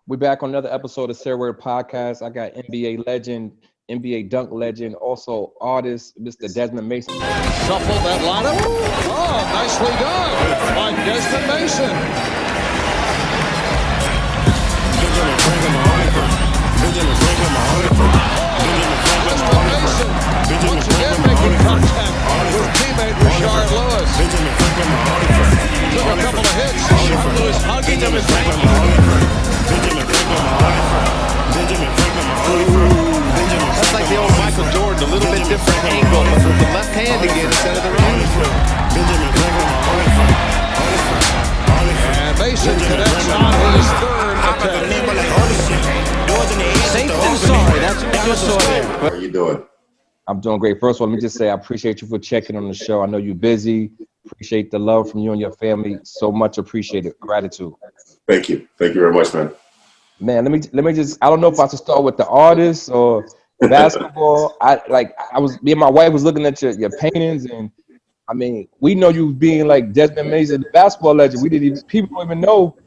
We're back on another episode of Sarah Word Podcast. I got NBA legend, NBA dunk legend, also artist, Mr. Desmond Mason. Shuffle that lineup. Oh, nicely done by Desmond Mason. Desmond Mason once again making contact with teammate Rashard Lewis. Took a couple of hits. Lewis hugging him and thanking him. That's like the old Michael Jordan, a little bit different angle, but with the left hand again instead of the right. And Mason connects on his third attempt. Safe and sorry, that's what we just saw there. How are you doing? I'm doing great. First of all, let me just say I appreciate you for checking on the show. I know you're busy. Appreciate the love from you and your family. So much appreciated. Gratitude. Thank you. Thank you very much, man. Man, let me just, I don't know if I should start with the artists or basketball. Me and my wife was looking at your paintings, and I mean, we know you being like Desmond Mason, the basketball legend. People don't even know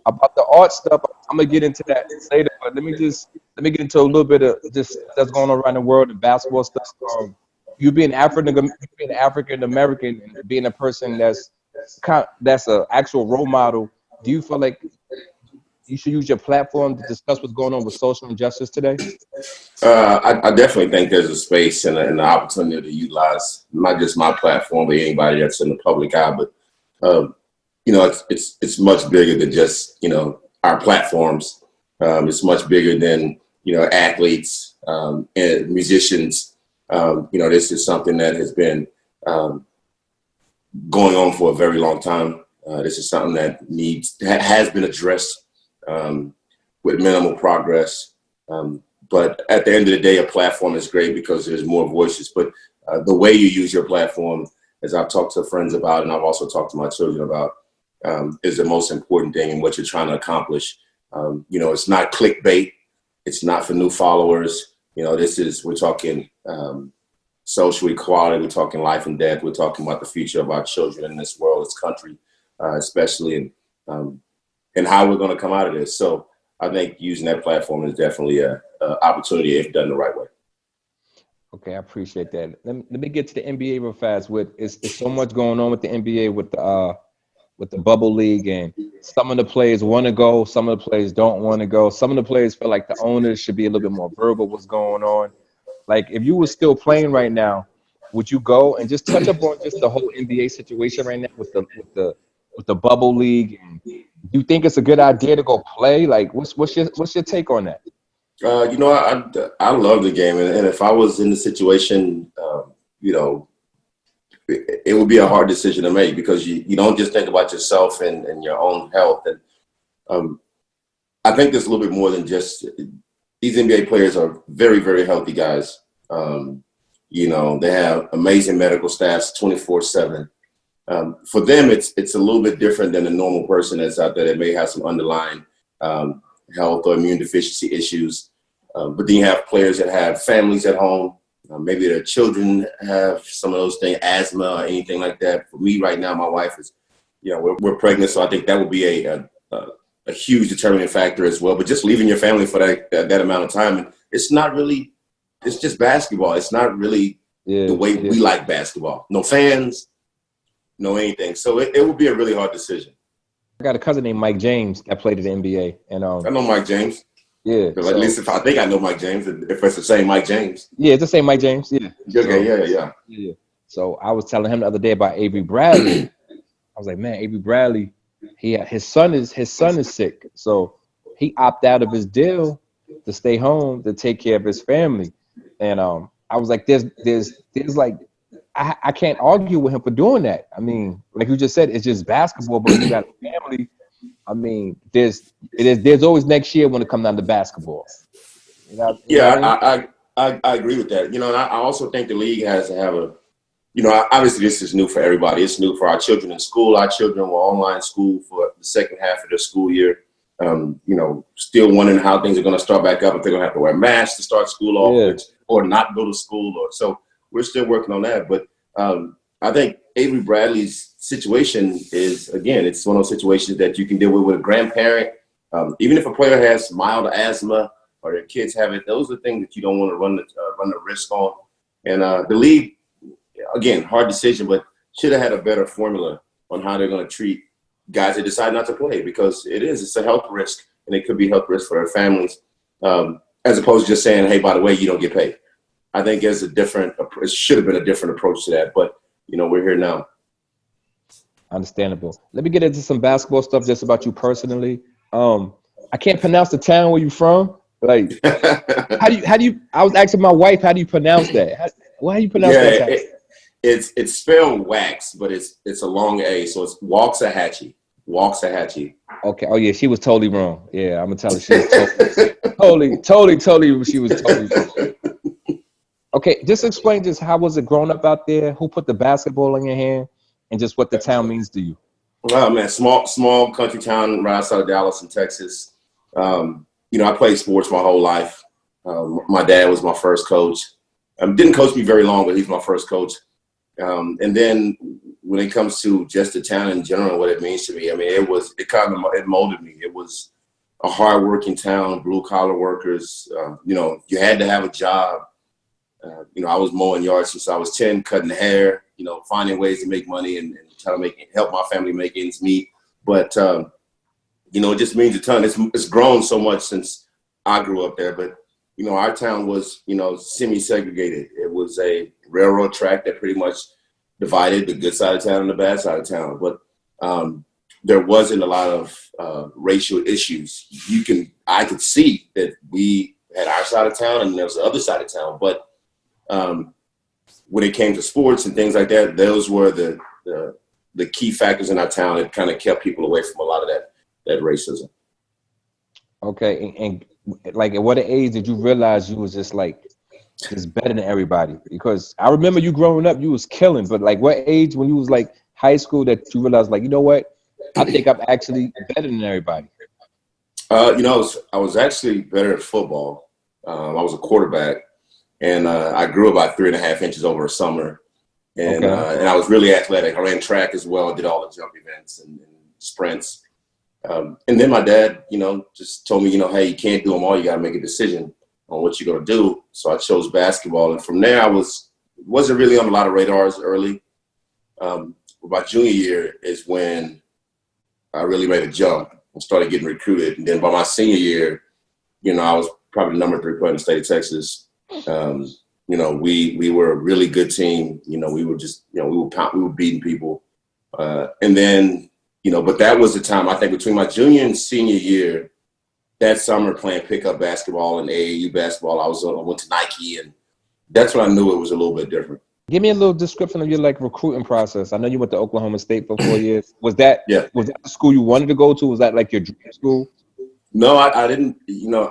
about the art stuff. I'm gonna get into that later, but let me get into a little bit of just that's going on around the world, the basketball stuff. You being African American, and being a person that's an actual role model. Do you feel like you should use your platform to discuss what's going on with social injustice today? I definitely think there's a space and an opportunity to utilize not just my platform, but anybody that's in the public eye. But it's much bigger than just our platforms. It's much bigger than athletes and musicians. This is something that has been going on for a very long time. This is something that has been addressed with minimal progress. But at the end of the day, a platform is great because there's more voices. But the way you use your platform, as I've talked to friends about, and I've also talked to my children about, is the most important thing in what you're trying to accomplish. It's not clickbait. It's not for new followers. We're talking social equality. We're talking life and death. We're talking about the future of our children in this world, this country, especially, and how we're going to come out of this. So I think using that platform is definitely an opportunity if done the right way. Okay, I appreciate that. Let me get to the NBA real fast. It's so much going on with the NBA with the bubble league, and some of the players want to go, some of the players don't want to go. Some of the players feel like the owners should be a little bit more verbal what's going on. Like, if you were still playing right now, would you go? And just touch up on just the whole NBA situation right now with the bubble league. And do you think it's a good idea to go play? Like, what's your take on that? I love the game, and if I was in the situation, it would be a hard decision to make because you don't just think about yourself and your own health. And I think there's a little bit more than just these NBA players are very, very healthy guys. They have amazing medical staffs 24/7. For them, it's a little bit different than a normal person that's out there that may have some underlying health or immune deficiency issues. But then you have players that have families at home. Maybe their children have some of those things, asthma or anything like that. For me right now, my wife is, we're pregnant. So I think that would be a huge determining factor as well. But just leaving your family for that amount of time, and it's just basketball. It's not really the way we like basketball. No fans, no anything. So it would be a really hard decision. I got a cousin named Mike James that played at the NBA. And I know Mike James. Yeah. At least if I think I know Mike James, if it's the same Mike James. Yeah, it's the same Mike James. Yeah. Okay, Yeah. So I was telling him the other day about Avery Bradley. I was like, man, Avery Bradley, his son is sick. So he opted out of his deal to stay home to take care of his family. And I was like, there's like, I can't argue with him for doing that. I mean, like you just said, it's just basketball, but when you got a family, I mean, there's always next year when it comes down to basketball. I agree with that. And I also think the league has to have obviously this is new for everybody. It's new for our children in school. Our children were online school for the second half of their school year. Still wondering how things are going to start back up, if they're going to have to wear masks to start school off or not go to school. So we're still working on that. But I think Avery Bradley's situation is, again, it's one of those situations that you can deal with a grandparent. Even if a player has mild asthma or their kids have it, those are things that you don't want to run the risk on. And the league, again, hard decision, but should have had a better formula on how they're going to treat guys that decide not to play, because it's a health risk, and it could be a health risk for their families, as opposed to just saying, hey, by the way, you don't get paid. I think it should have been a different approach to that, but, we're here now. Understandable. Let me get into some basketball stuff just about you personally. I can't pronounce the town where you're from. Like, how do you? I was asking my wife, how do you pronounce that? How do you pronounce that town? It's spelled wax, but it's a long A, so it's Waxahachie. Waxahachie. Okay. Oh yeah, she was totally wrong. Yeah, I'm gonna tell her she was totally. She was totally wrong. Okay, just explain just how was it growing up out there? Who put the basketball in your hand, and just what the town means to you? Oh man, small country town right outside of Dallas in Texas. I played sports my whole life. My dad was my first coach. Didn't coach me very long, but he's my first coach. And then when it comes to just the town in general, what it means to me, I mean, it molded me. It was a hardworking town, blue collar workers. You had to have a job. I was mowing yards since I was 10, cutting hair, finding ways to make money and trying to help my family make ends meet. But, it just means a ton. It's grown so much since I grew up there. But, our town was, semi-segregated. It was a railroad track that pretty much divided the good side of town and the bad side of town. But there wasn't a lot of racial issues. I could see that we had our side of town and there was the other side of town. But when it came to sports and things like that, those were the key factors in our town that kind of kept people away from a lot of that racism. Okay, and like at what age did you realize you was just better than everybody? Because I remember you growing up, you was killing, but like what age when you was like high school that you realized like, you know what, I think I'm actually better than everybody? I was actually better at football. I was a quarterback. And I grew about 3.5 inches over a summer. And and I was really athletic. I ran track as well. I did all the jump events and sprints. And then my dad, just told me, hey, you can't do them all. You got to make a decision on what you're going to do. So I chose basketball. And from there, I wasn't really on a lot of radars early. My junior year is when I really made a jump and started getting recruited. And then by my senior year, I was probably the number 3 player in the state of Texas. We were a really good team. We were just, we were beating people. And then, but that was the time, I think between my junior and senior year, that summer playing pickup basketball and AAU basketball, I went to Nike, and that's when I knew it was a little bit different. Give me a little description of your recruiting process. I know you went to Oklahoma State for 4 years. Was that the school you wanted to go to? Was that like your dream school? No, I didn't.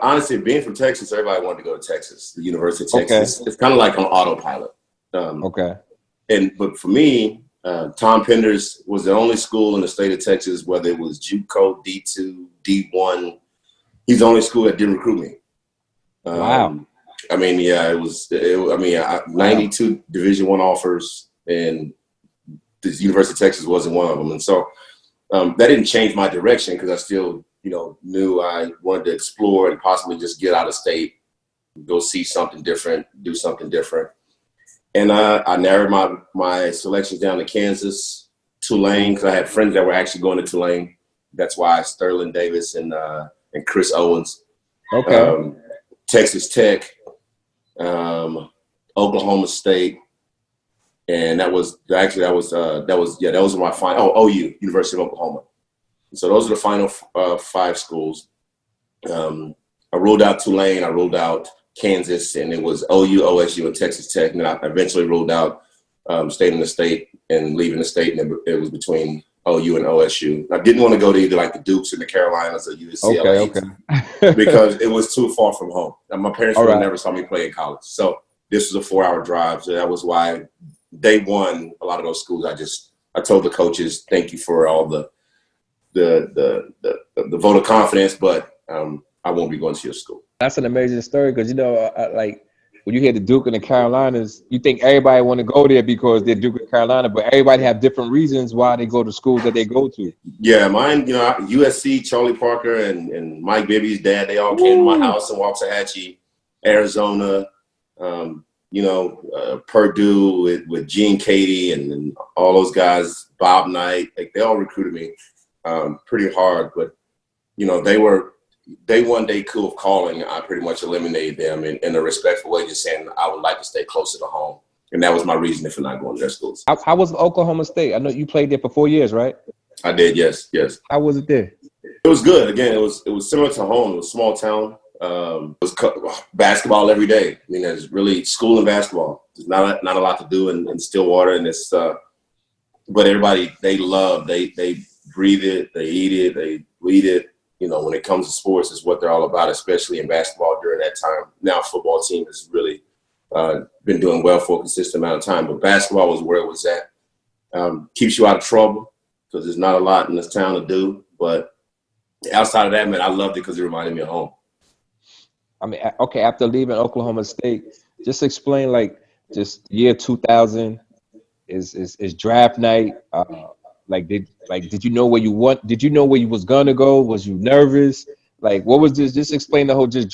Honestly, being from Texas, everybody wanted to go to Texas, the University of Texas. Okay. It's kind of like on autopilot. But for me, Tom Penders was the only school in the state of Texas, whether it was JUCO, D2, D1. He's the only school that didn't recruit me. Wow. I mean, it was 92 Division I offers, and the University of Texas wasn't one of them. And so that didn't change my direction because I still, knew I wanted to explore and possibly just get out of state, go see something different, do something different. And I narrowed my selections down to Kansas, Tulane, because I had friends that were actually going to Tulane. That's why Sterling Davis and Chris Owens. Okay. Texas Tech, Oklahoma State, and that was my final. OU, University of Oklahoma. So those are the final 5 schools. I ruled out Tulane, I ruled out Kansas, and it was OU, OSU, and Texas Tech. And then I eventually ruled out staying in the state and leaving the state, and it was between OU and OSU. I didn't want to go to either the Dukes and the Carolinas or UCLA because it was too far from home. And my parents never saw me play in college. So this was a 4-hour drive. So that was why day one, a lot of those schools, I told the coaches, thank you for all the vote of confidence, but I won't be going to your school. That's an amazing story because when you hear the Duke and the Carolinas, you think everybody want to go there because they're Duke and Carolina, but everybody have different reasons why they go to schools that they go to. Yeah, mine, USC, Charlie Parker and Mike Bibby's dad, they all came to my house in Waxahachie, Arizona. Purdue with Gene Cady and all those guys, Bob Knight, like they all recruited me pretty hard. But, they were day one, day two of calling. I pretty much eliminated them in a respectful way, just saying I would like to stay closer to home. And that was my reason for not going to their schools. How was Oklahoma State? I know you played there for 4 years, right? I did, yes. How was it there? It was good. Again, it was similar to home. It was a small town. It was basketball every day. I mean, there's really school and basketball. There's not a lot to do in Stillwater, and it's but everybody they breathe it, they eat it, they bleed it. When it comes to sports, is what they're all about, especially in basketball during that time. Now, football team has really been doing well for a consistent amount of time, but basketball was where it was at. Keeps you out of trouble because there's not a lot in this town to do. But outside of that, man, I loved it because it reminded me of home. I mean, okay, after leaving Oklahoma State, just explain just year 2000 is draft night. Did you know where you want? Did you know where you was gonna go? Was you nervous? Like, what was this? Just explain the whole the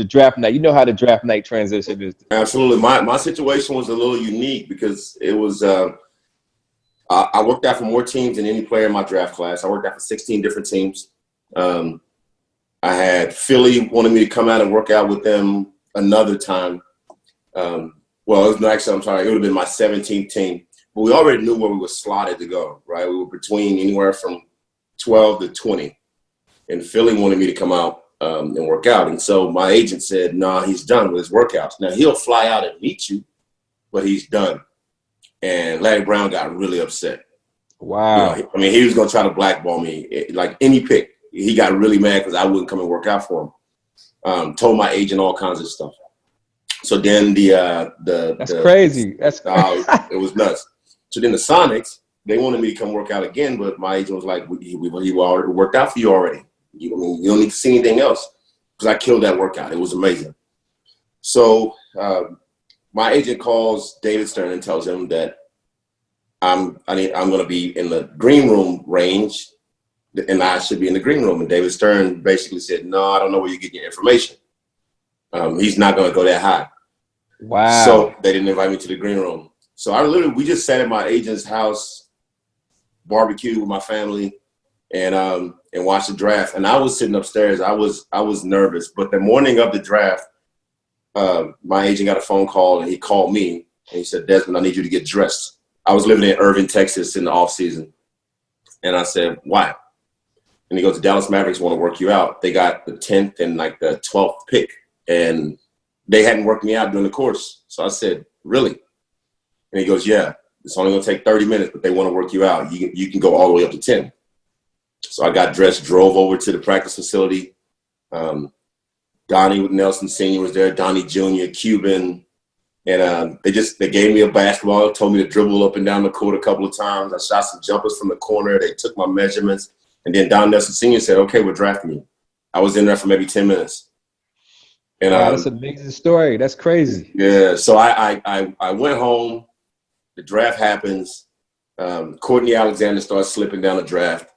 draft night. You know how the draft night transition is. Absolutely, my situation was a little unique because it was. I worked out for more teams than any player in my draft class. I worked out for 16 different teams. I had Philly wanted me to come out and work out with them another time. It would have been my 17th team. But we already knew where we were slotted to go, right? We were between anywhere from 12 to 20. And Philly wanted me to come out and work out. And so my agent said, nah, he's done with his workouts. Now, he'll fly out and meet you, but he's done. And Larry Brown got really upset. Wow. He was going to try to blackball me, like any pick. He got really mad because I wouldn't come and work out for him. Told my agent all kinds of stuff. So then that's crazy. It was nuts. So then the Sonics, they wanted me to come work out again, but my agent was like, "He already worked out for you already. You don't need to see anything else," because I killed that workout. It was amazing. So my agent calls David Stern and tells him that I'm going to be in the green room range. And I should be in the green room. And David Stern basically said, no, I don't know where you get your information. He's not going to go that high. Wow. So they didn't invite me to the green room. So we just sat at my agent's house, barbecued with my family, and watched the draft. And I was sitting upstairs. I was nervous. But the morning of the draft, my agent got a phone call, and he called me. And he said, Desmond, I need you to get dressed. I was living in Irving, Texas in the off season. And I said, why? And he goes, the Dallas Mavericks want to work you out. They got the 10th and the 12th pick. And they hadn't worked me out during the course. So I said, really? And he goes, yeah, it's only going to take 30 minutes, but they want to work you out. You can go all the way up to 10. So I got dressed, drove over to the practice facility. Donnie Nelson Sr. was there, Donnie Jr., Cuban. And they gave me a basketball, told me to dribble up and down the court a couple of times. I shot some jumpers from the corner. They took my measurements. And then Don Nelson Sr. said, okay, we're drafting you. I was in there for maybe 10 minutes. And that's an amazing story. That's crazy. Yeah. So I went home. The draft happens. Courtney Alexander starts slipping down the draft.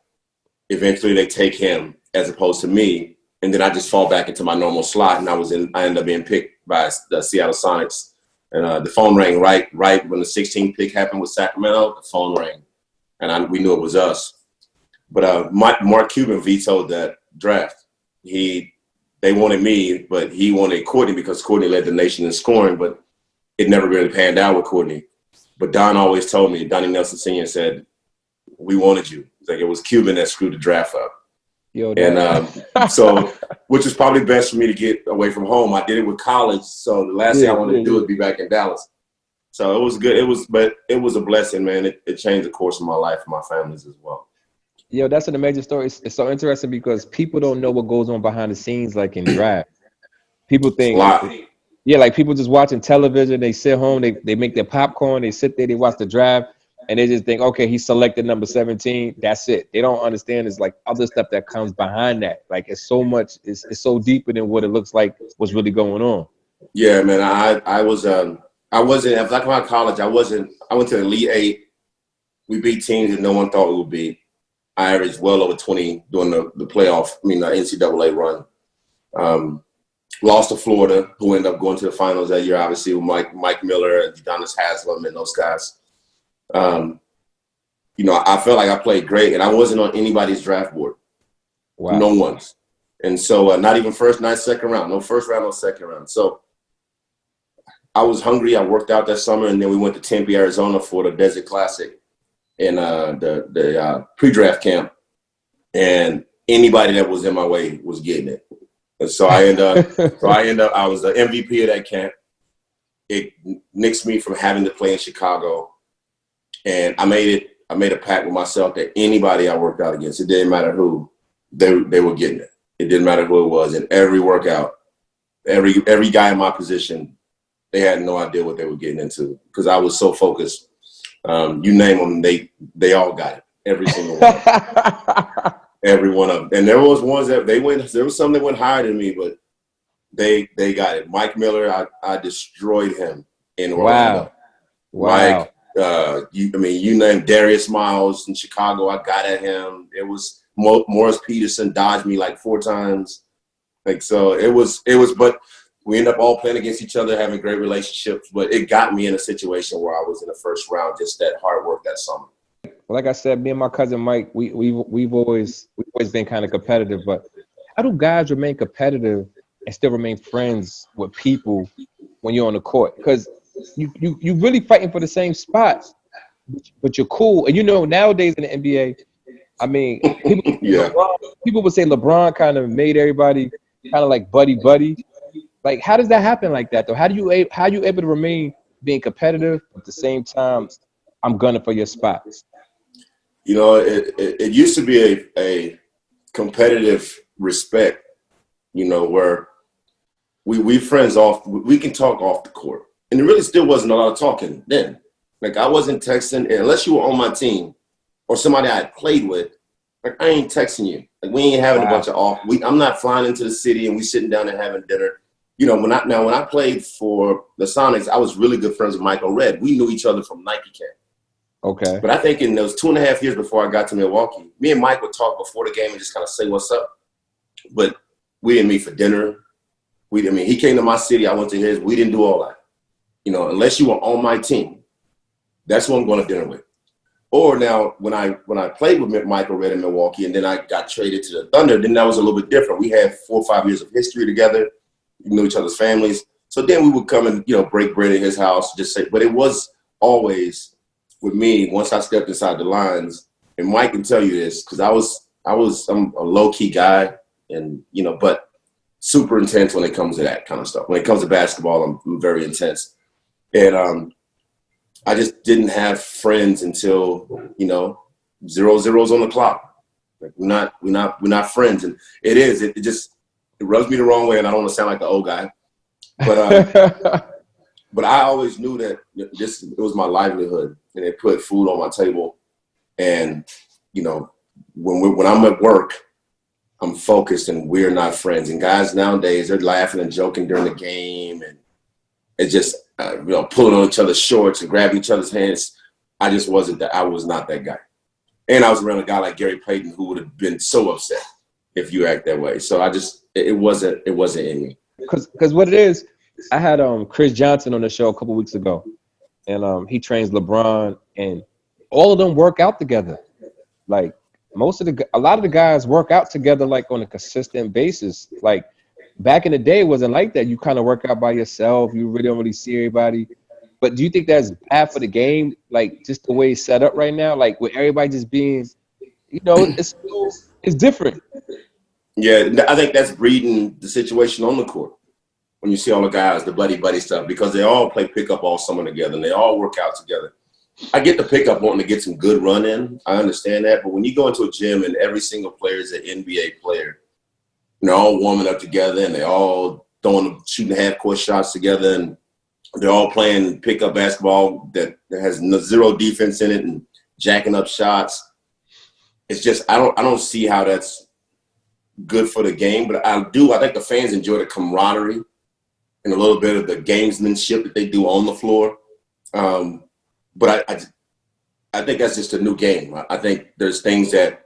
Eventually they take him as opposed to me. And then I just fall back into my normal slot. And I ended up being picked by the Seattle Sonics. And the phone rang right when the 16th pick happened with Sacramento. The phone rang. And we knew it was us. But Mark Cuban vetoed that draft. They wanted me, but he wanted Courtney because Courtney led the nation in scoring, but it never really panned out with Courtney. But Don always told me, Donnie Nelson Sr. said, we wanted you. It's like it was Cuban that screwed the draft up. So, which was probably best for me to get away from home. I did it with college, so the last thing I wanted to do was be back in Dallas. So it was good. It was a blessing, man. It changed the course of my life and my family's as well. Yo, that's an amazing story. It's so interesting because people don't know what goes on behind the scenes, like in draft. People think, like people just watching television. They sit home, they make their popcorn, they sit there, they watch the draft, and they just think, okay, he selected number 17. That's it. They don't understand it's like other stuff that comes behind that. Like it's so much, it's so deeper than what it looks like what's really going on. Yeah, man. I wasn't at Black Hawk College. I went to the Elite Eight. We beat teams that no one thought we would beat. I averaged well over 20 during the playoff. The NCAA run. Lost to Florida, who ended up going to the finals that year, obviously, with Mike Miller and Udonis Haslem and those guys. I felt like I played great, and I wasn't on anybody's draft board. Wow. No one's. And so not even first, not second round. No first round, no second round. So I was hungry. I worked out that summer, and then we went to Tempe, Arizona for the Desert Classic and the pre-draft camp. And anybody that was in my way was getting it. And so I ended up, I was the MVP of that camp. It nixed me from having to play in Chicago. And I made a pact with myself that anybody I worked out against, it didn't matter who, they were getting it. It didn't matter who it was. In every workout, every guy in my position, they had no idea what they were getting into because I was so focused. You name them, they all got it. Every single one. Every one of them. And there was ones that there was some that went higher than me, but they got it. Mike Miller, I destroyed him in Orlando. Wow. Mike, you named Darius Miles in Chicago. I got at him. It was Morris Peterson dodged me like 4 times. So it was, but we ended up all playing against each other, having great relationships. But it got me in a situation where I was in the first round, just that hard work that summer. Like I said, me and my cousin Mike, we've always been kind of competitive. But how do guys remain competitive and still remain friends with people when you're on the court? Because you really fighting for the same spots, but you're cool. And nowadays in the NBA, people would say LeBron kind of made everybody kind of like buddy. Like, how does that happen like that though? How you able to remain being competitive at the same time? I'm gunning for your spots. It used to be a competitive respect, where we friends we can talk off the court. And there really still wasn't a lot of talking then. Like, I wasn't texting, unless you were on my team or somebody I had played with. Like, I ain't texting you. Like, we ain't having a bunch of I'm not flying into the city and we sitting down and having dinner. When I played for the Sonics, I was really good friends with Michael Redd. We knew each other from Nike camp. Okay. But I think in those 2.5 years before I got to Milwaukee, me and Mike would talk before the game and just kind of say what's up. But we didn't meet for dinner. He came to my city. I went to his. We didn't do all that. Unless you were on my team, that's who I'm going to dinner with. Or now, when I played with Michael Redd in Milwaukee, and then I got traded to the Thunder, then that was a little bit different. We had 4 or 5 years of history together. We knew each other's families. So then we would come and break bread at his house, just say. But it was always with me. Once I stepped inside the lines, and Mike can tell you this because I'm a low key guy, and but super intense when it comes to that kind of stuff. When it comes to basketball, I'm very intense. And I just didn't have friends until 0-0's on the clock. Like, we're not friends, and it rubs me the wrong way, and I don't want to sound like the old guy, but but I always knew that it was my livelihood, and it put food on my table. And when I'm at work, I'm focused, and we're not friends. And guys nowadays, they're laughing and joking during the game, and it's just pulling on each other's shorts and grabbing each other's hands. I just wasn't that. I was not that guy. And I was around a guy like Gary Payton who would have been so upset if you act that way. So it wasn't in me. Because what it is, I had Chris Johnson on the show a couple weeks ago, and he trains LeBron, and all of them work out together. Like, a lot of the guys work out together like on a consistent basis. Like, back in the day, it wasn't like that. You kind of work out by yourself. You really don't really see everybody. But do you think that's bad for the game? Like, just the way it's set up right now, like with everybody just being, it's different. Yeah, I think that's breeding the situation on the court. When you see all the guys, the buddy stuff, because they all play pickup all summer together and they all work out together. I get the pickup wanting to get some good run in. I understand that. But when you go into a gym and every single player is an NBA player, and they're all warming up together and they're all shooting half-court shots together, and they're all playing pickup basketball that has zero defense in it and jacking up shots. It's just I don't see how that's good for the game. But I think the fans enjoy the camaraderie and a little bit of the gamesmanship that they do on the floor. But I think that's just a new game. I think there's things that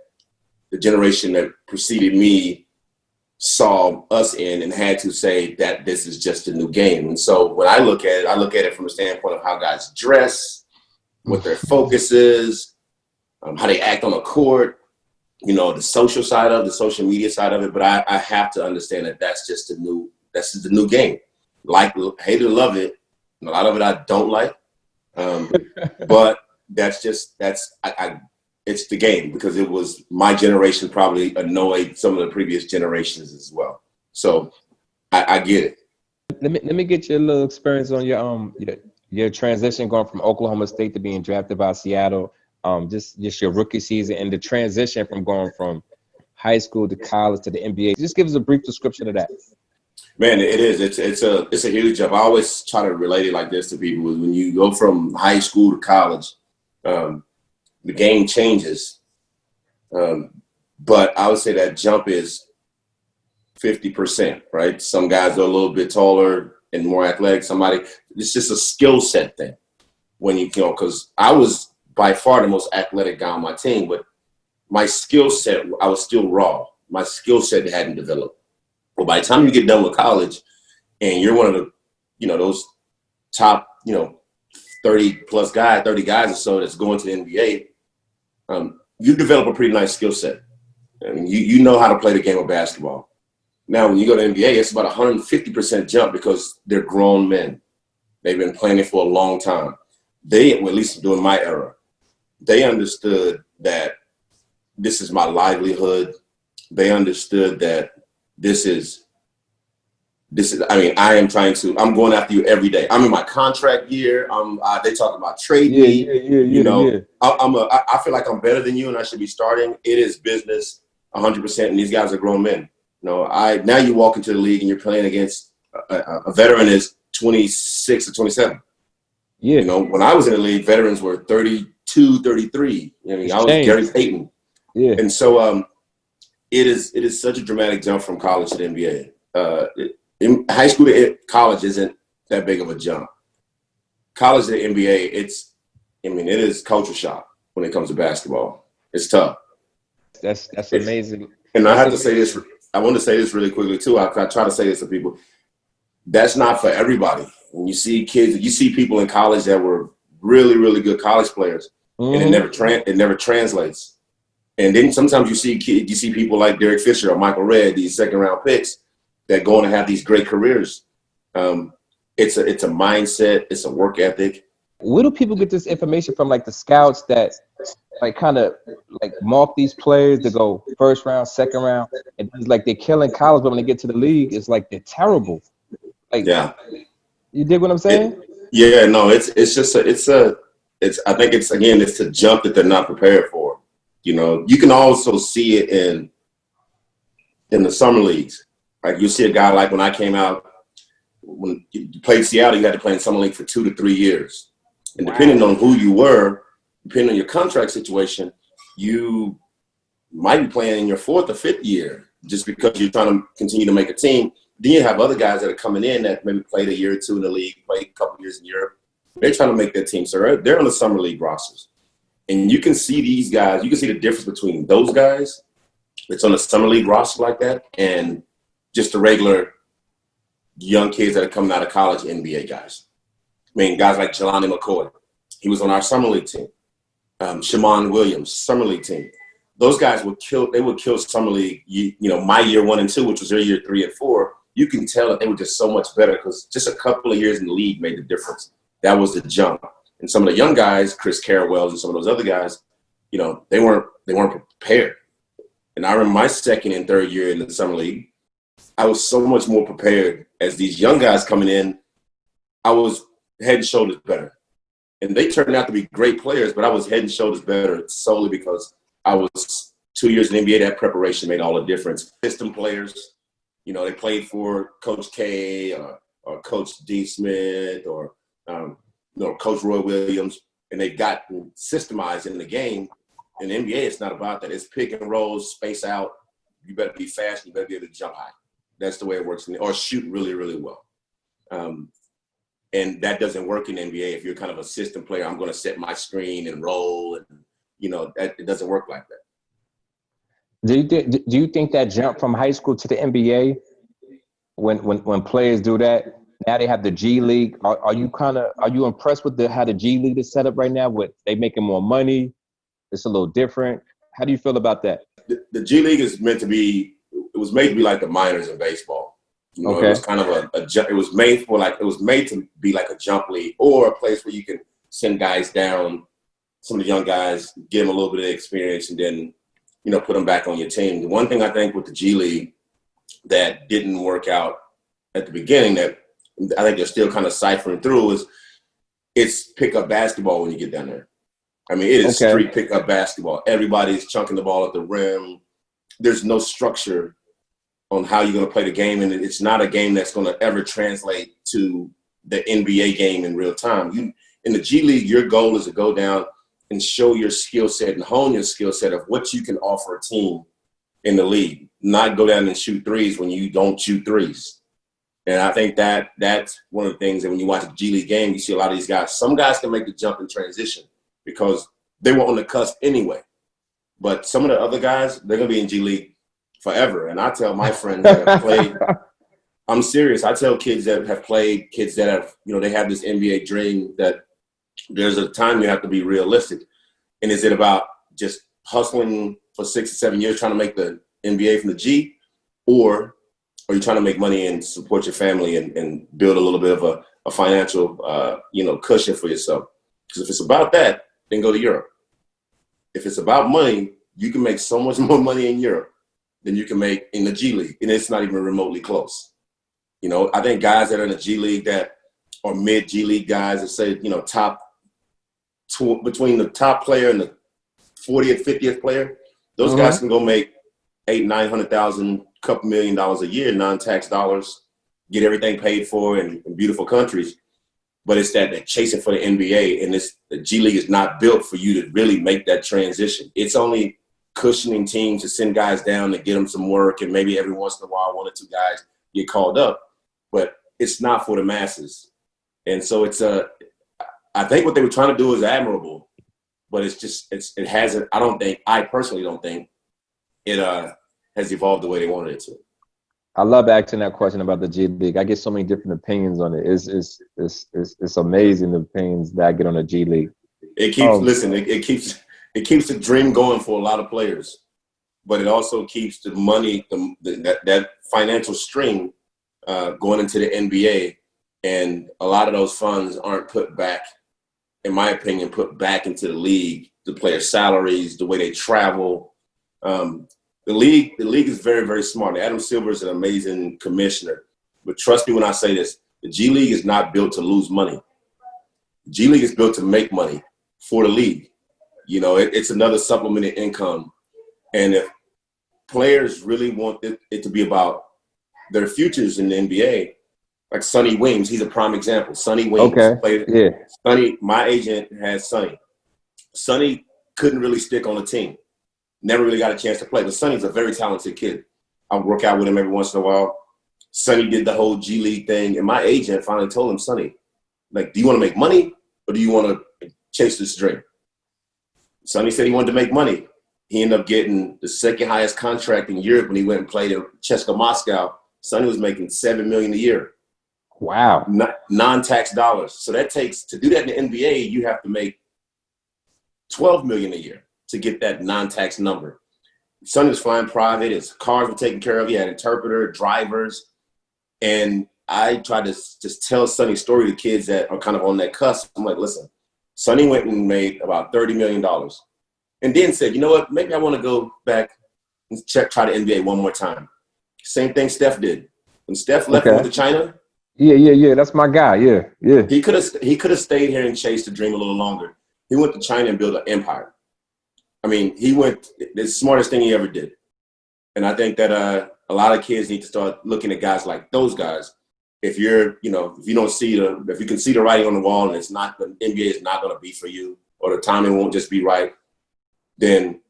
the generation that preceded me saw us in and had to say that this is just a new game. And so when I look at it from the standpoint of how guys dress, what their focus is, how they act on the court, the social side of the social media side of it. But I have to understand that that's just the new game. Like, hate it or love it. A lot of it I don't like. But it's the game, because it was my generation probably annoyed some of the previous generations as well. So I get it. Let me get your little experience on your transition going from Oklahoma State to being drafted by Seattle. Just your rookie season and the transition from going from high school to college to the NBA. Just give us a brief description of that. Man, it is. It's a huge jump. I always try to relate it like this to people. When you go from high school to college, the game changes. But I would say that jump is 50%, right? Some guys are a little bit taller and more athletic. It's just a skill set thing. Because I was by far the most athletic guy on my team, but my skill set, I was still raw. My skill set hadn't developed. Well, by the time you get done with college and you're one of the, those top, 30 guys or so that's going to the NBA, you develop a pretty nice skill set. I mean, you know how to play the game of basketball. Now, when you go to the NBA, it's about 150% jump because they're grown men. They've been playing it for a long time. At least during my era, they understood that this is my livelihood. They understood that I'm going after you every day. I'm in my contract year. They talk about trade me. I feel like I'm better than you and I should be starting. It is business 100%. And these guys are grown men. Now you walk into the league and you're playing against a veteran is 26 or 27. Yeah. When I was in the league, veterans were 32, 33. I was Gary Payton. Yeah. And so it is such a dramatic jump from college to the NBA. In high school to college isn't that big of a jump. College to the NBA, it is culture shock when it comes to basketball. It's tough. That's amazing. And I have to say this. I want to say this really quickly too. I try to say this to people. That's not for everybody. When you see people in college that were really, really good college players, and it never translates. And then sometimes you see people like Derek Fisher or Michael Redd, these second-round picks that go on to have these great careers. It's a mindset. It's a work ethic. Where do people get this information from, like the scouts that kind of mark these players to go first round, second round, and it's like they're killing college, but when they get to the league, it's like they're terrible. You dig what I'm saying? I think it's a jump that they're not prepared for. You can also see it in the summer leagues. Like you see a guy like when I came out, when you played Seattle, you had to play in summer league for 2 to 3 years. And depending on who you were, depending on your contract situation, you might be playing in your 4th or 5th year just because you're trying to continue to make a team. Then you have other guys that are coming in that maybe played a year or two in the league, played a couple years in Europe. They're trying to make their team. So they're on the summer league rosters. And you can see these guys, you can see the difference between those guys that's on the summer league roster like that and just the regular young kids that are coming out of college NBA guys. Guys like Jelani McCoy, he was on our summer league team. Shammond Williams, summer league team. Those guys would kill summer league, my year 1 and 2, which was their year 3 and 4. You can tell that they were just so much better because just a couple of years in the league made the difference. That was the jump. And some of the young guys, Chris Carrawells and some of those other guys, they weren't prepared. And I remember my 2nd and 3rd year in the summer league, I was so much more prepared. As these young guys coming in, I was head and shoulders better. And they turned out to be great players, but I was head and shoulders better solely because I was 2 years in the NBA. That preparation made all the difference. System players, they played for Coach K or Coach Desmond or Coach Roy Williams, and they got systemized in the game. In the NBA, it's not about that. It's pick and rolls, space out. You better be fast. You better be able to jump high. That's the way it works. Or shoot really, really well. And that doesn't work in the NBA. If you're kind of a system player, I'm going to set my screen and roll, and it doesn't work like that. Do you think that jump from high school to the NBA, when players do that, now they have the G League? Are you impressed with how the G League is set up right now? With they making more money, it's a little different. How do you feel about that? The G League is meant to be. It was made to be like the minors in baseball. Okay. It was kind of it was made to be like a jump league, or a place where you can send guys down, some of the young guys, give them a little bit of experience, and then put them back on your team. The one thing I think with the G League that didn't work out at the beginning, that I think they're still kind of ciphering through, is it's pickup basketball when you get down there. I mean, it is street pickup basketball. Everybody's chunking the ball at the rim. There's no structure on how you're going to play the game, and it's not a game that's going to ever translate to the NBA game in real time. In the G League, your goal is to go down and show your skill set and hone your skill set of what you can offer a team in the league, not go down and shoot threes when you don't shoot threes. And I think that's one of the things that when you watch a G League game, you see a lot of these guys. Some guys can make the jump in transition because they were on the cusp anyway. But some of the other guys, they're going to be in G League forever. And I tell my friends that have played – I'm serious. I tell kids that have played, kids that have – they have this NBA dream, that there's a time you have to be realistic. And is it about just hustling for 6 or 7 years trying to make the NBA from the G, or are you trying to make money and support your family and build a little bit of a financial, cushion for yourself? Because if it's about that, then go to Europe. If it's about money, you can make so much more money in Europe than you can make in the G League, and it's not even remotely close. I think guys that are in the G League that are mid-G League guys that say, between the top player and the 40th, 50th player, those guys can go make $800,000-$900,000, couple $1 million a year, non-tax dollars, get everything paid for in beautiful countries. But it's that they're chasing for the NBA, and the G League is not built for you to really make that transition. It's only cushioning teams to send guys down to get them some work, and maybe every once in a while 1 or 2 guys get called up. But it's not for the masses. And so I think what they were trying to do is admirable, but it hasn't. I personally don't think it has evolved the way they wanted it to. I love asking that question about the G League. I get so many different opinions on it. It's amazing the opinions that I get on the G League. It keeps it keeps the dream going for a lot of players, but it also keeps the money, that financial stream going into the NBA, and a lot of those funds aren't put back, in my opinion, into the league, the player salaries, the way they travel. The league is very, very smart. Adam Silver is an amazing commissioner. But trust me when I say this, the G League is not built to lose money. The G League is built to make money for the league. It's another supplemented income. And if players really want it to be about their futures in the NBA, like Sonny Weems, he's a prime example. Sonny Weems. Okay. Sonny, my agent has Sonny. Sonny couldn't really stick on a team. Never really got a chance to play. But Sonny's a very talented kid. I work out with him every once in a while. Sonny did the whole G League thing. And my agent finally told him, Sonny, do you want to make money or do you want to chase this dream? Sonny said he wanted to make money. He ended up getting the second highest contract in Europe when he went and played in CSKA Moscow. Sonny was making $7 million a year. Wow. Non-tax dollars. So to do that in the NBA, you have to make $12 million a year to get that non-tax number. Sonny was flying private. His cars were taken care of. He had interpreter, drivers. And I tried to just tell Sonny's story to kids that are kind of on that cusp. I'm like, listen, Sonny went and made about $30 million and then said, you know what, maybe I want to go back and try the NBA one more time. Same thing Steph did. When Steph left and went to China. Yeah. That's my guy. Yeah. He could have stayed here and chased the dream a little longer. He went to China and built an empire. I mean, the smartest thing he ever did. And I think that a lot of kids need to start looking at guys like those guys. If you can see the writing on the wall and the NBA is not going to be for you, or the timing won't just be right, then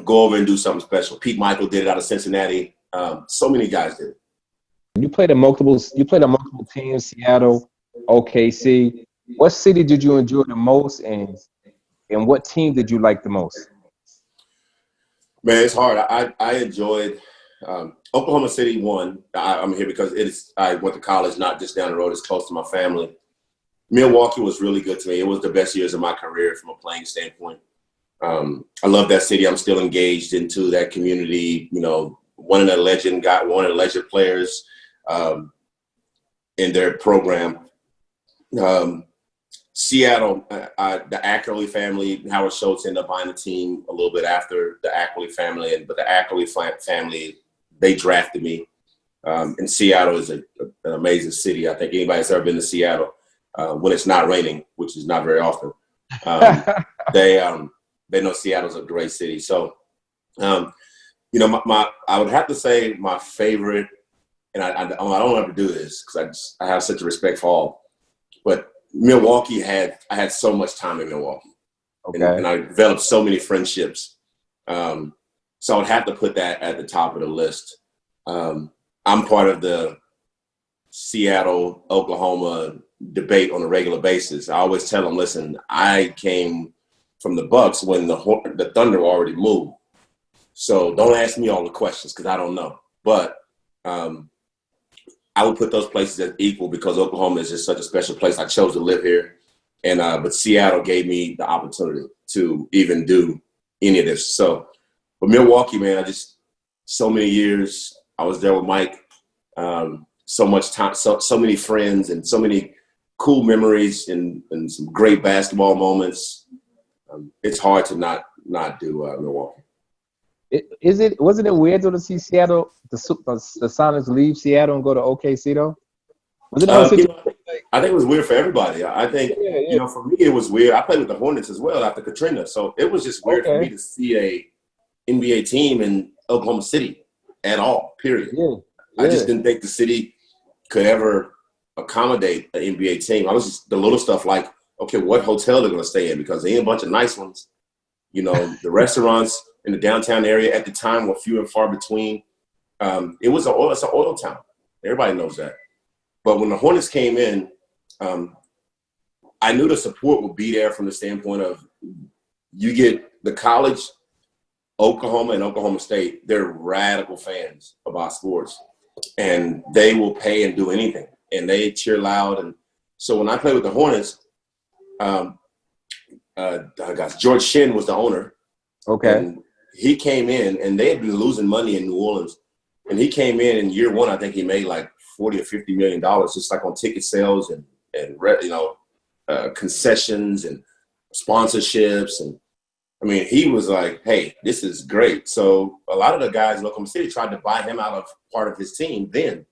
go over and do something special. Pete Michael did it out of Cincinnati. So many guys did it. You played in multiple. You played on multiple teams: Seattle, OKC. What city did you enjoy the most, and what team did you like the most? Man, it's hard. I enjoyed Oklahoma City. I'm here because I went to college, not just down the road. It's close to my family. Milwaukee was really good to me. It was the best years of my career from a playing standpoint. I love that city. I'm still engaged into that community. You know, one of the legend players in their program. Seattle, the Ackerley family, Howard Schultz ended up buying the team a little bit after the Ackerley family, but the Ackerley family, they drafted me. And Seattle is an amazing city. I think anybody that's ever been to Seattle, when it's not raining, which is not very often, they know Seattle's a great city. So, you know, I would have to say my favorite, and I don't have to do this because I have such a respect for all, but Milwaukee I had so much time in Milwaukee. Okay. And I developed so many friendships. So I would have to put that at the top of the list. I'm part of the Seattle, Oklahoma debate on a regular basis. I always tell them, listen, I came from the Bucks when the Thunder already moved. So don't ask me all the questions because I don't know. But I would put those places as equal because Oklahoma is just such a special place. I chose to live here. And but Seattle gave me the opportunity to even do any of this. So, but Milwaukee, man, so many years. I was there with Mike. So much time, so many friends, and so many cool memories, and some great basketball moments. It's hard to not do Milwaukee. Wasn't it weird though to see Seattle, the Sonics leave Seattle and go to OKC though? Was it I think it was weird for everybody. I think you know, for me it was weird. I played with the Hornets as well after Katrina, so it was just weird for me to see a NBA team in Oklahoma City at all. Period. I just didn't think the city could ever accommodate an NBA team. I was just the little stuff like, okay, what hotel they're going to stay in because they ain't a bunch of nice ones. You know, the restaurants in the downtown area at the time were few and far between. It's an oil town. Everybody knows that. But when the Hornets came in, I knew the support would be there from the standpoint of you get the college, Oklahoma and Oklahoma State, they're radical fans about sports. And they will pay and do anything. And they cheer loud. And so when I played with the Hornets, George Shin was the owner. Okay. And he came in, and they had been losing money in New Orleans. And he came in year one, I think he made like $40 or $50 million, just like on ticket sales and concessions and sponsorships. And I mean, he was like, hey, this is great. So a lot of the guys in Oklahoma City tried to buy him out of part of his team then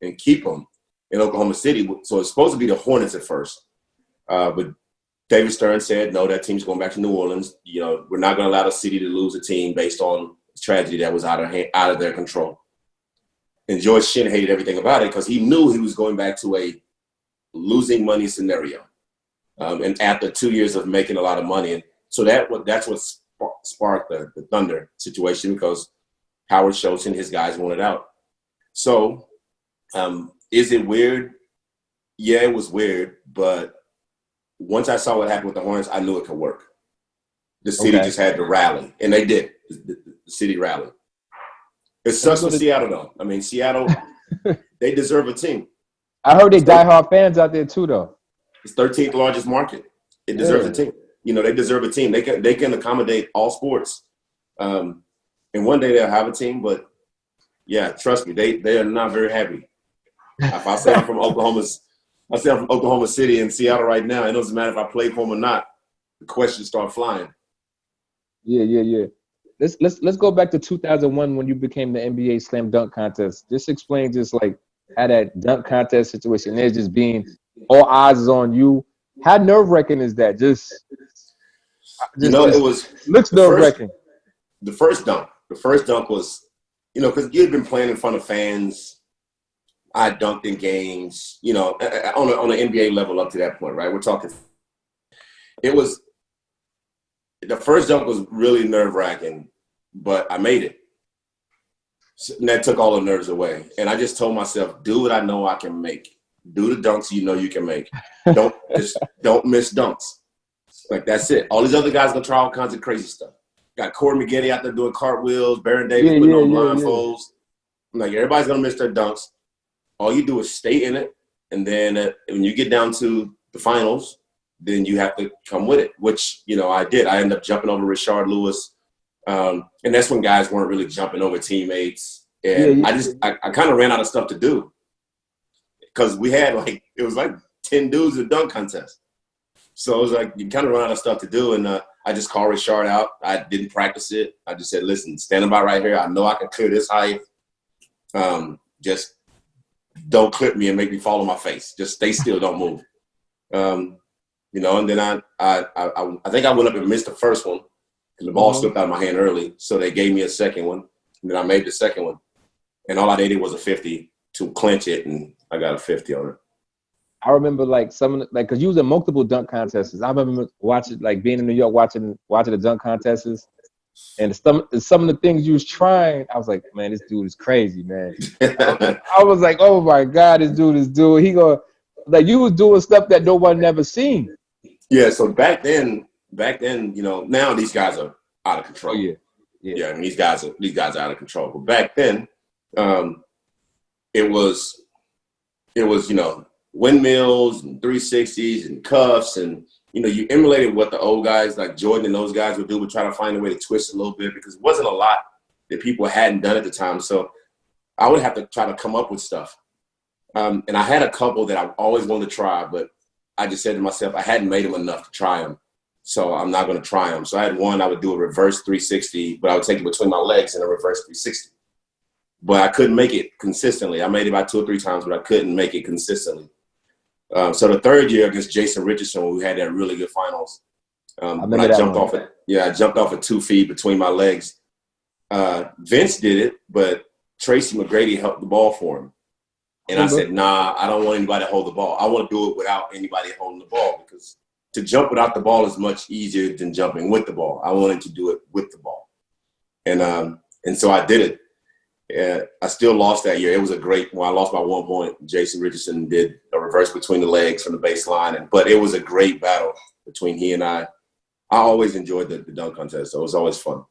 and keep him in Oklahoma City. So it's supposed to be the Hornets at first. But David Stern said, no, that team's going back to New Orleans. You know, we're not going to allow the city to lose a team based on tragedy that was out of their control. And George Shin hated everything about it because he knew he was going back to a losing money scenario. And after 2 years of making a lot of money. And so that's what sparked the Thunder situation because Howard Schultz and his guys wanted out. So is it weird? Yeah, it was weird. But once I saw what happened with the Hornets, I knew it could work. The city just had to rally. And they did. The city rallied. It sucks for Seattle, though. I mean, Seattle, they deserve a team. I heard they diehard fans out there, too, though. It's 13th largest market. It deserves a team. You know, they deserve a team. They can accommodate all sports. And one day they'll have a team, but, yeah, trust me, they are not very happy. If I say I'm from Oklahoma City and Seattle right now, it doesn't matter if I play for them or not. The questions start flying. Yeah. Let's go back to 2001 when you became the NBA Slam Dunk Contest. Just explain like how that dunk contest situation is, just being all eyes is on you. How nerve-wracking is that? It looks nerve-wracking. The first dunk was, you know, because you'd been playing in front of fans. I dunked in games, you know, on an NBA level up to that point, right? We're talking. The first dunk was really nerve-wracking, but I made it. And that took all the nerves away. And I just told myself, do what I know I can make. Do the dunks you know you can make. Don't miss dunks. Like, that's it. All these other guys gonna try all kinds of crazy stuff. Got Corey McGinty out there doing cartwheels, Baron Davis putting on blindfolds. I'm like, everybody's gonna miss their dunks. All you do is stay in it, and then when you get down to the finals, then you have to come with it, which, you know, I did. I ended up jumping over Rashard Lewis, and that's when guys weren't really jumping over teammates. And I kind of ran out of stuff to do because we had it was like 10 dudes in a dunk contest. So it was like you kind of run out of stuff to do, and I just called Rashard out. I didn't practice it. I just said, listen, standing by right here. I know I can clear this height. Just don't clip me and make me fall on my face. Just stay still, don't move. You know, and then I think I went up and missed the first one because the ball slipped out of my hand early. So they gave me a second one, and then I made the second one. And all I needed was a 50 to clinch it, and I got a 50 on it. I remember because you was in multiple dunk contests. I remember watching, like, being in New York watching the dunk contests, and some of the things you was trying, I was like, man, this dude is crazy, man. I was like, oh my God, this dude is doing. You was doing stuff that no one never seen. Yeah. So back then, you know, now these guys are out of control. Oh, yeah. I mean, these guys are out of control. But back then, it was, you know, windmills and 360s and cuffs, and, you know, you emulated what the old guys like Jordan and those guys would do, would try to find a way to twist a little bit because it wasn't a lot that people hadn't done at the time. So I would have to try to come up with stuff. And I had a couple that I always wanted to try, but I just said to myself, I hadn't made them enough to try them. So I'm not going to try them. So I had one, I would do a reverse 360, but I would take it between my legs and a reverse 360. But I couldn't make it consistently. I made it about 2 or 3 times, but I couldn't make it consistently. So the third year against Jason Richardson, we had that really good finals. When I jumped off it. Yeah, I jumped off at 2 feet between my legs. Vince did it, but Tracy McGrady held the ball for him. And I said, nah, I don't want anybody to hold the ball. I want to do it without anybody holding the ball because to jump without the ball is much easier than jumping with the ball. I wanted to do it with the ball. And so I did it. I still lost that year. It was I lost by 1 point. Jason Richardson did a reverse between the legs from the baseline. But it was a great battle between he and I. I always enjoyed the dunk contest. So it was always fun.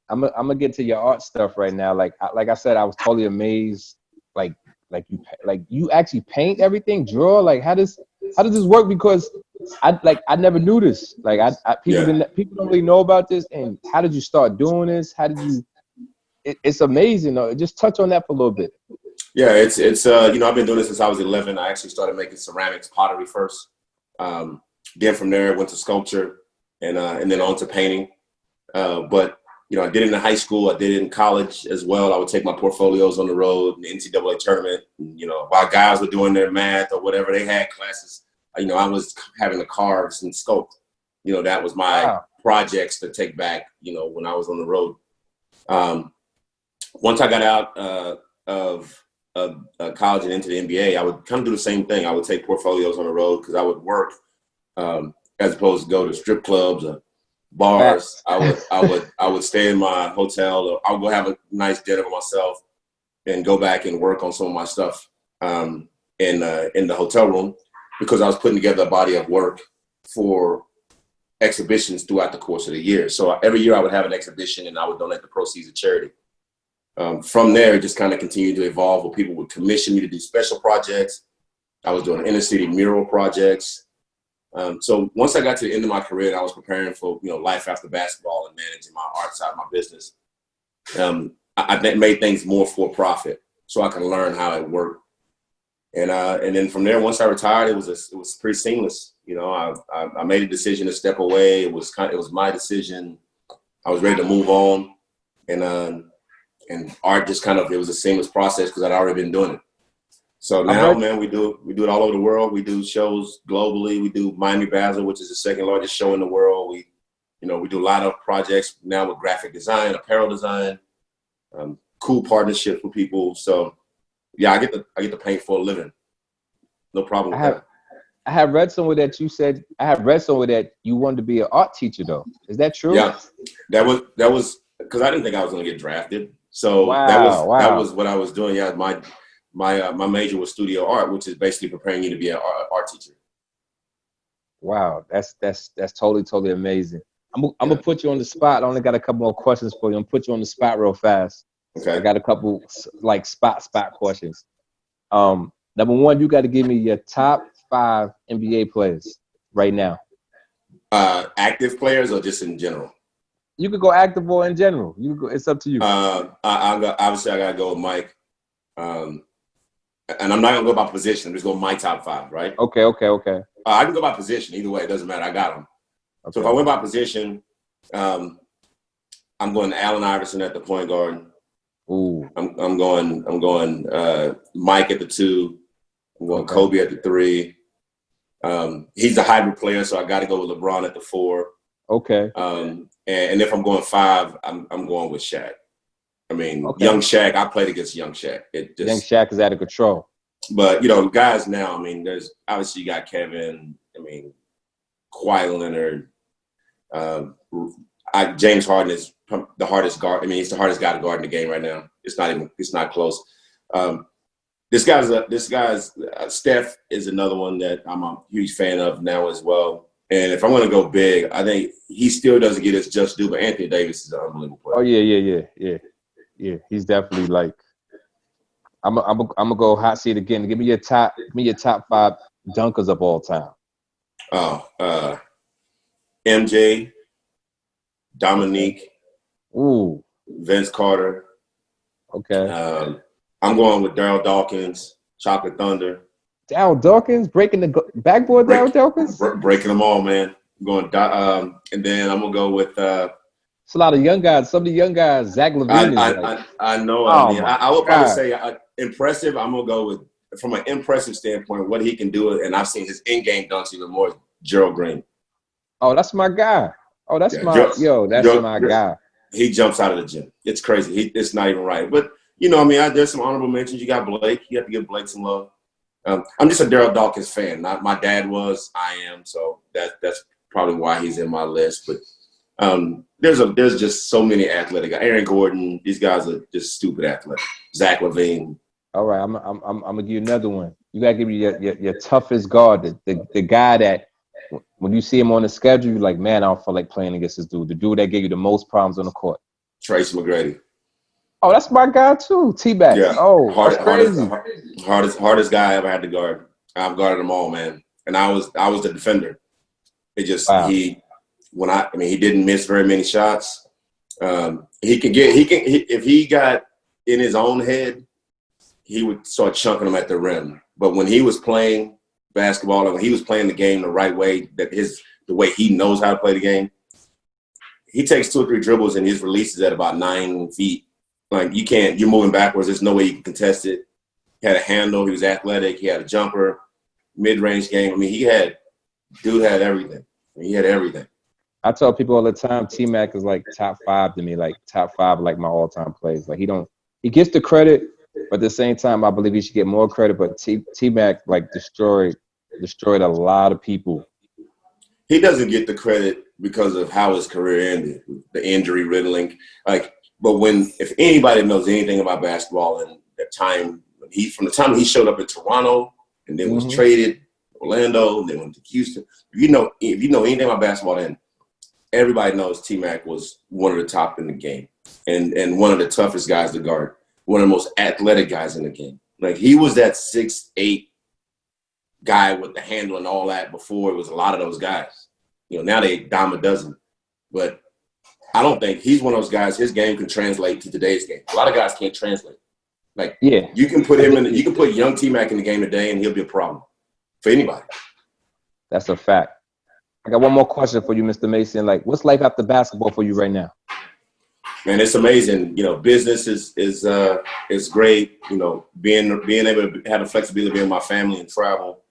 I'm gonna get to your art stuff right now. Like I said, I was totally amazed. Like you actually paint everything, draw. Like how does this work? Because I never knew this. Like people don't really know about this. And how did you start doing this? How did you? It's amazing though. Just touch on that for a little bit. Yeah, it's you know, I've been doing this since I was 11. I actually started making ceramics, pottery first. Then from there, I went to sculpture and then on to painting. But you know, I did it in high school. I did it in college as well. I would take my portfolios on the road in the NCAA tournament. You know, while guys were doing their math or whatever, they had classes. You know, I was having to carve and sculpt. You know, that was my projects to take back, you know, when I was on the road. Once I got out of college and into the NBA, I would kind of do the same thing. I would take portfolios on the road because I would work as opposed to go to strip clubs or bars. I would stay in my hotel, or I would go have a nice dinner with myself and go back and work on some of my stuff in the hotel room because I was putting together a body of work for exhibitions throughout the course of the year. So every year I would have an exhibition and I would donate the proceeds to charity. From there, it just kind of continued to evolve where people would commission me to do special projects. I was doing inner city mural projects. So once I got to the end of my career and I was preparing for, you know, life after basketball and managing my art side of my business, I made things more for profit so I could learn how it worked. And then from there, once I retired, it was pretty seamless. You know, I made a decision to step away. It was my decision. I was ready to move on, and art just it was a seamless process because I'd already been doing it. So now, man, we do it all over the world. We do shows globally. We do Miami Basel, which is the second largest show in the world. We do a lot of projects now with graphic design, apparel design, cool partnerships with people. So yeah, I get to paint for a living. No problem with that. I have read somewhere that you said you wanted to be an art teacher though. Is that true? Yeah, that was because I didn't think I was going to get drafted. So that Wow. was what I was doing. Yeah, my major was studio art, which is basically preparing you to be an art teacher. Wow. That's totally amazing. I'm gonna put you on the spot. I only got a couple more questions for you. I'm gonna put you on the spot real fast. Okay. I got a couple like spot questions. Number one, you got to give me your top 5 NBA players right now. Active players or just in general? You could go active or in general. It's up to you. Obviously, I gotta go with Mike. And I'm not gonna go by position. I'm just going my top 5, right? Okay. I can go by position either way. It doesn't matter. I got them. Okay. So if I went by position, I'm going Allen Iverson at the point guard. Ooh. I'm going Mike at the 2. I'm going Kobe at the 3. He's a hybrid player, so I got to go with LeBron at the 4. Okay. And if I'm going 5, I'm going with Shaq. I mean, young Shaq. I played against young Shaq. Young Shaq is out of control. But guys now. I mean, there's obviously you got Kevin. I mean, Kawhi Leonard. James Harden is the hardest guard. I mean, he's the hardest guy to guard in the game right now. It's not close. This guy's Steph is another one that I'm a huge fan of now as well. And if I'm going to go big, I think he still doesn't get his just due, but Anthony Davis is an unbelievable player. Oh yeah. He's definitely like. I'm gonna go hot seat again. Give me your top 5 dunkers of all time. MJ, Dominique, Ooh. Vince Carter. Okay. I'm going with Darryl Dawkins, Chocolate Thunder. Darryl Dawkins breaking the backboard. Darryl Dawkins breaking them all, man. I'm going, and then I'm gonna go with. It's a lot of young guys. Some of the young guys, Zach LaVine. I know. I would probably say impressive. I'm gonna go with from an impressive standpoint what he can do, and I've seen his in-game dunks even more. Gerald Green. Oh, that's my guy. Oh, that's my guy. He jumps out of the gym. It's crazy. It's not even right. But there's some honorable mentions. You got Blake. You have to give Blake some love. I'm just a Darryl Dawkins fan. Not my dad was. I am. So that's probably why he's in my list. But there's just so many athletic guys. Aaron Gordon. These guys are just stupid athletic. Zach LaVine. All right, I'm gonna give you another one. You gotta give me your toughest guard, the guy that when you see him on the schedule, you're like, man, I don't feel like playing against this dude. The dude that gave you the most problems on the court. Tracy McGrady. Oh, that's my guy too. T-Back. Yeah. Oh, that's crazy. Hardest guy I ever had to guard. I've guarded them all, man. And I was the defender. It just he didn't miss very many shots. If he got in his own head, he would start chunking them at the rim. But when he was playing basketball and when he was playing the game the right way, the way he knows how to play the game, he takes 2 or 3 dribbles and his release is at about 9 feet. Like you're moving backwards. There's no way you can contest it. He had a handle. He was athletic. He had a jumper, mid-range game. I mean, dude had everything. He had everything. I tell people all the time, T-Mac is like top 5 to me, like top 5 like my all-time plays. Like he gets the credit, but at the same time, I believe he should get more credit. But T-Mac like destroyed a lot of people. He doesn't get the credit because of how his career ended, the injury riddling. But if anybody knows anything about basketball and the time from the time he showed up in Toronto and then was traded Orlando, and then went to Houston. If you know anything about basketball, then everybody knows T-Mac was one of the top in the game and one of the toughest guys to guard, one of the most athletic guys in the game. Like he was that 6'8" guy with the handle and all that before it was a lot of those guys. Now they dime a dozen. But I don't think he's one of those guys. His game can translate to today's game. A lot of guys can't translate. You can put you can put young T-Mac in the game today and he'll be a problem for anybody. That's a fact. I got one more question for you, Mr. Mason. Like, what's life after basketball for you right now? Man, it's amazing. Business is great. Being able to have the flexibility of being with my family and travel.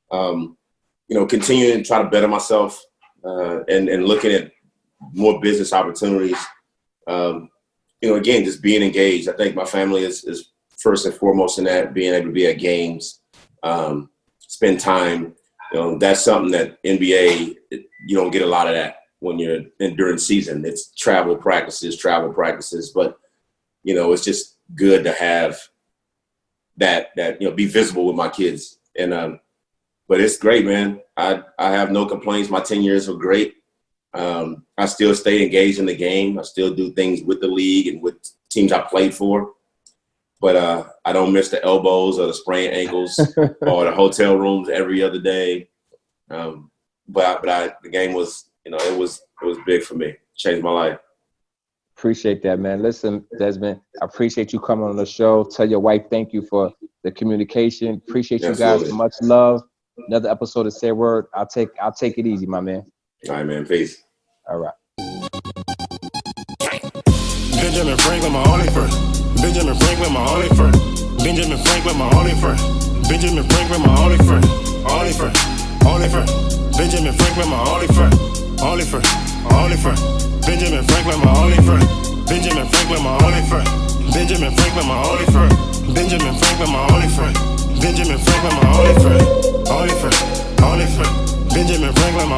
Continuing to try to better myself and looking at more business opportunities. Again, just being engaged. I think my family is first and foremost in that, being able to be at games, spend time. That's something that NBA, you don't get a lot of that when you're during season. It's travel practices. But, you know, it's just good to have that you know, be visible with my kids. And but it's great, man. I have no complaints. My 10 years were great. I still stay engaged in the game. I still do things with the league and with teams I played for. But I don't miss the elbows or the sprained ankles or the hotel rooms every other day. But the game was, you know, it was big for me. Changed my life. Appreciate that, man. Listen, Desmond, I appreciate you coming on the show. Tell your wife thank you for the communication. Appreciate you guys. Much love. Another episode of Say Word. I'll take it easy, my man. All right, man. Peace. All right. Benjamin Franklin, my only friend. Benjamin Franklin, my only friend. Benjamin Franklin, my only friend. Benjamin Franklin, my only friend. Only friend. Only friend. Benjamin Franklin, my only friend. Only friend. Only friend. Benjamin Franklin, my only friend. Benjamin Franklin, my only friend. Benjamin Franklin, my only friend. Benjamin Franklin, my only friend. Benjamin Franklin, my only friend. Only friend. Only friend. Benjamin Franklin, my